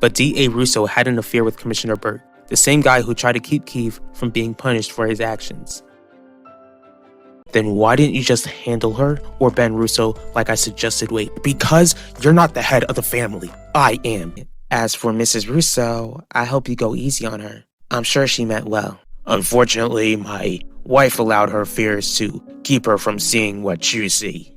But D.A. Russo had an affair with Commissioner Burt, the same guy who tried to keep Keith from being punished for his actions. Then why didn't you just handle her or Ben Russo like I suggested? Wait, because you're not the head of the family. I am. As for Mrs. Russo, I hope you go easy on her. I'm sure she meant well. Unfortunately, my wife allowed her fears to keep her from seeing what you see.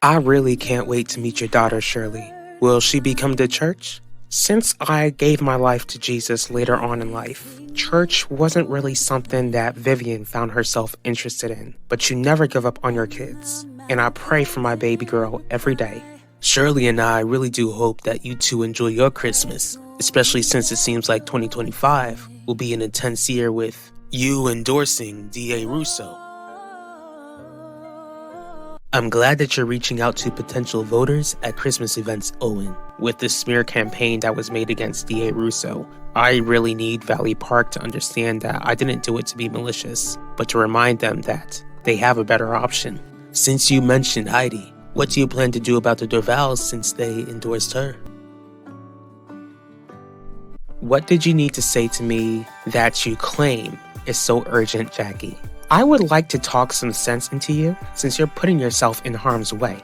I really can't wait to meet your daughter, Shirley. Will she become to church? Since I gave my life to Jesus later on in life, church wasn't really something that Vivian found herself interested in. But you never give up on your kids, and I pray for my baby girl every day. Shirley and I really do hope that you two enjoy your Christmas, especially since it seems like 2025 will be an intense year with you endorsing D.A. Russo. I'm glad that you're reaching out to potential voters at Christmas events, Owen. With the smear campaign that was made against D.A. Russo, I really need Valley Park to understand that I didn't do it to be malicious, but to remind them that they have a better option. Since you mentioned Heidi, what do you plan to do about the Dorvals since they endorsed her? What did you need to say to me that you claim is so urgent, Jackie? I would like to talk some sense into you since you're putting yourself in harm's way.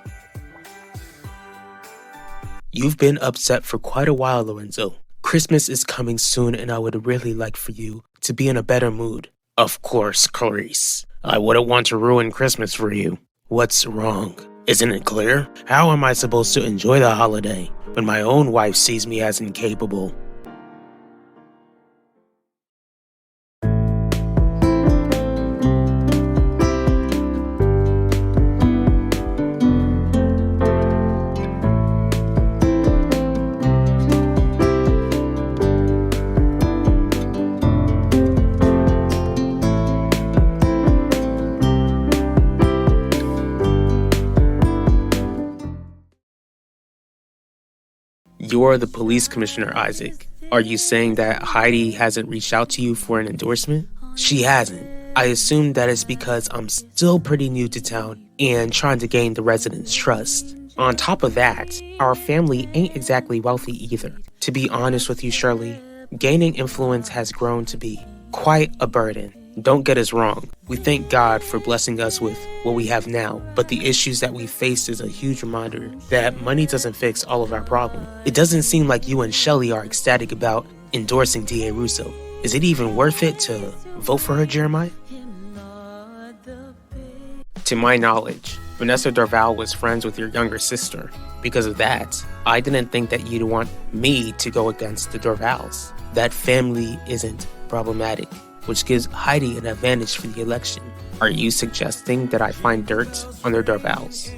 You've been upset for quite a while, Lorenzo. Christmas is coming soon and I would really like for you to be in a better mood. Of course, Clarice. I wouldn't want to ruin Christmas for you. What's wrong? Isn't it clear? How am I supposed to enjoy the holiday when my own wife sees me as incapable? You're the police commissioner, Isaac. Are you saying that Heidi hasn't reached out to you for an endorsement? She hasn't. I assume that it's because I'm still pretty new to town and trying to gain the residents' trust. On top of that, our family ain't exactly wealthy either. To be honest with you, Shirley, gaining influence has grown to be quite a burden. Don't get us wrong, we thank God for blessing us with what we have now, but the issues that we face is a huge reminder that money doesn't fix all of our problems. It doesn't seem like you and Shelley are ecstatic about endorsing D.A. Russo. Is it even worth it to vote for her, Jeremiah? To my knowledge, Vanessa Dorval was friends with your younger sister. Because of that, I didn't think that you'd want me to go against the Dorvals. That family isn't problematic, which gives Heidi an advantage for the election. Are you suggesting that I find dirt on their Dorvals?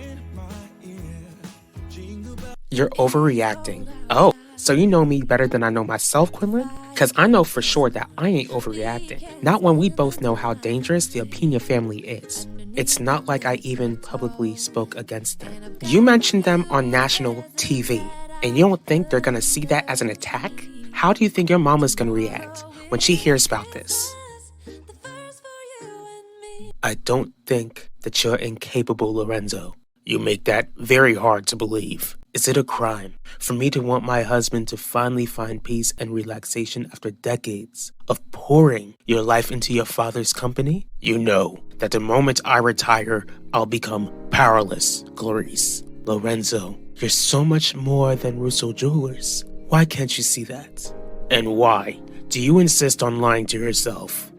You're overreacting. Oh, so you know me better than I know myself, Quinlan? Because I know for sure that I ain't overreacting. Not when we both know how dangerous the Opina family is. It's not like I even publicly spoke against them. You mentioned them on national TV, and you don't think they're gonna see that as an attack? How do you think your mama's gonna react when she hears about this? I don't think that you're incapable, Lorenzo. You make that very hard to believe. Is it a crime for me to want my husband to finally find peace and relaxation after decades of pouring your life into your father's company? You know that the moment I retire, I'll become powerless, Clarice. Lorenzo, you're so much more than Russo Jewelers. Why can't you see that? And why do you insist on lying to yourself?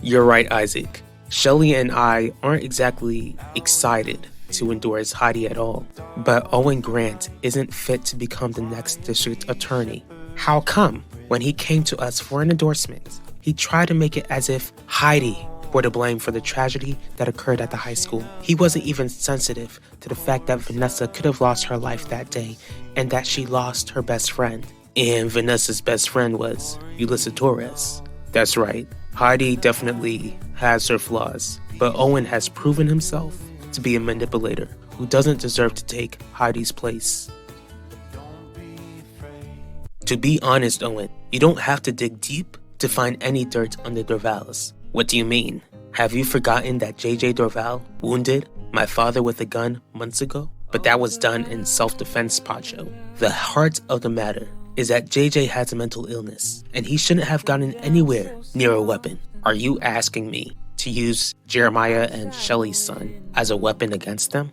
You're right, Isaac. Shelley and I aren't exactly excited to endorse Heidi at all. But Owen Grant isn't fit to become the next district attorney. How come? When he came to us for an endorsement, he tried to make it as if Heidi were to blame for the tragedy that occurred at the high school. He wasn't even sensitive to the fact that Vanessa could have lost her life that day and that she lost her best friend. And Vanessa's best friend was Yulissa Torres. That's right. Heidi definitely has her flaws, but Owen has proven himself to be a manipulator who doesn't deserve to take Heidi's place. To be honest, Owen, you don't have to dig deep to find any dirt on the Dorvals. What do you mean? Have you forgotten that J.J. Dorval, wounded, my father with a gun months ago, but that was done in self-defense, Pacho. The heart of the matter is that JJ has a mental illness, and he shouldn't have gotten anywhere near a weapon. Are you asking me to use Jeremiah and Shelly's son as a weapon against them?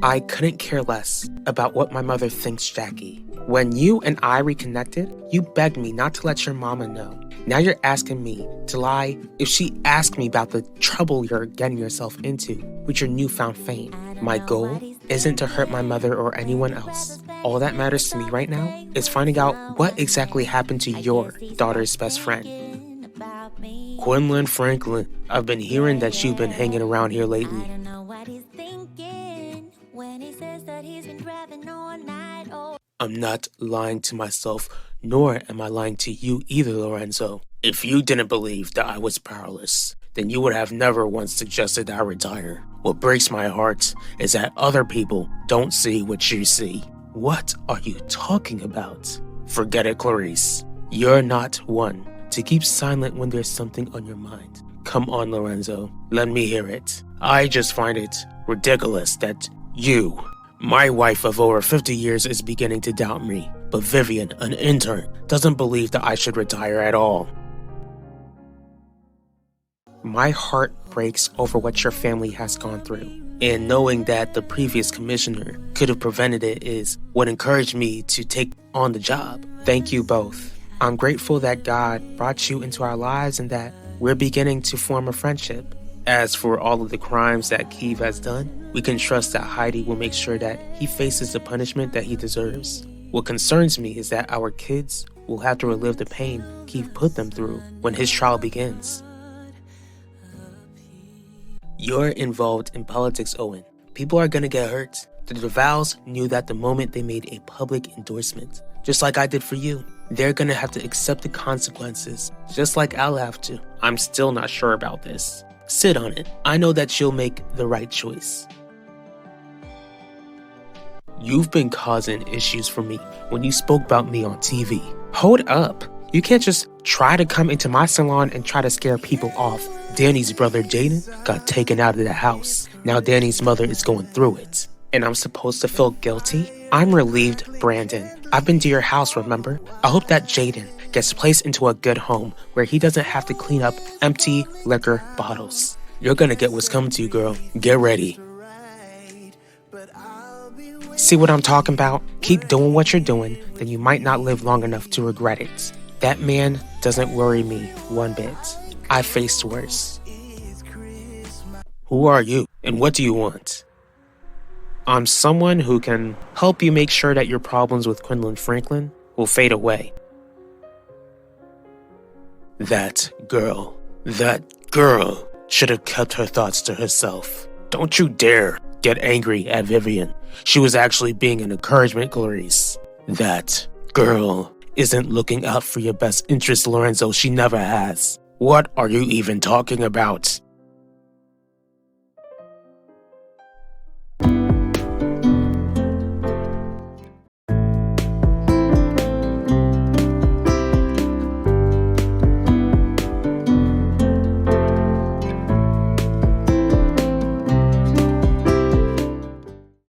I couldn't care less about what my mother thinks, Jackie. When you and I reconnected, you begged me not to let your mama know. Now you're asking me to lie if she asked me about the trouble you're getting yourself into with your newfound fame. My goal isn't to hurt my mother or anyone else. All that matters to me right now is finding out what exactly happened to your daughter's best friend. Quinlan Franklin, I've been hearing that you've been hanging around here lately. I'm not lying to myself, nor am I lying to you either, Lorenzo. If you didn't believe that I was powerless, then you would have never once suggested I retire. What breaks my heart is that other people don't see what you see. What are you talking about? Forget it, Clarice. You're not one to keep silent when there's something on your mind. Come on, Lorenzo. Let me hear it. I just find it ridiculous that you, my wife of over 50 years, is beginning to doubt me. But Vivian, an intern, doesn't believe that I should retire at all. My heart breaks over what your family has gone through. And knowing that the previous commissioner could have prevented it is what encouraged me to take on the job. Thank you both. I'm grateful that God brought you into our lives and that we're beginning to form a friendship. As for all of the crimes that Keith has done, we can trust that Heidi will make sure that he faces the punishment that he deserves. What concerns me is that our kids will have to relive the pain Keith put them through when his trial begins. You're involved in politics, Owen. People are gonna get hurt. The DeVals knew that the moment they made a public endorsement, just like I did for you. They're gonna have to accept the consequences, just like I'll have to. I'm still not sure about this. Sit on it. I know that you'll make the right choice. You've been causing issues for me when you spoke about me on TV. Hold up. You can't just try to come into my salon and try to scare people off. Danny's brother Jaden got taken out of the house. Now Danny's mother is going through it. And I'm supposed to feel guilty? I'm relieved, Brandon. I've been to your house, remember? I hope that Jaden gets placed into a good home where he doesn't have to clean up empty liquor bottles. You're gonna get what's coming to you, girl. Get ready. See what I'm talking about? Keep doing what you're doing, then you might not live long enough to regret it. That man doesn't worry me one bit. I faced worse. Who are you, and what do you want? I'm someone who can help you make sure that your problems with Quinlan Franklin will fade away. That girl should have kept her thoughts to herself. Don't you dare get angry at Vivian. She was actually being an encouragement, Clarice. That girl isn't looking out for your best interest, Lorenzo. She never has. What are you even talking about?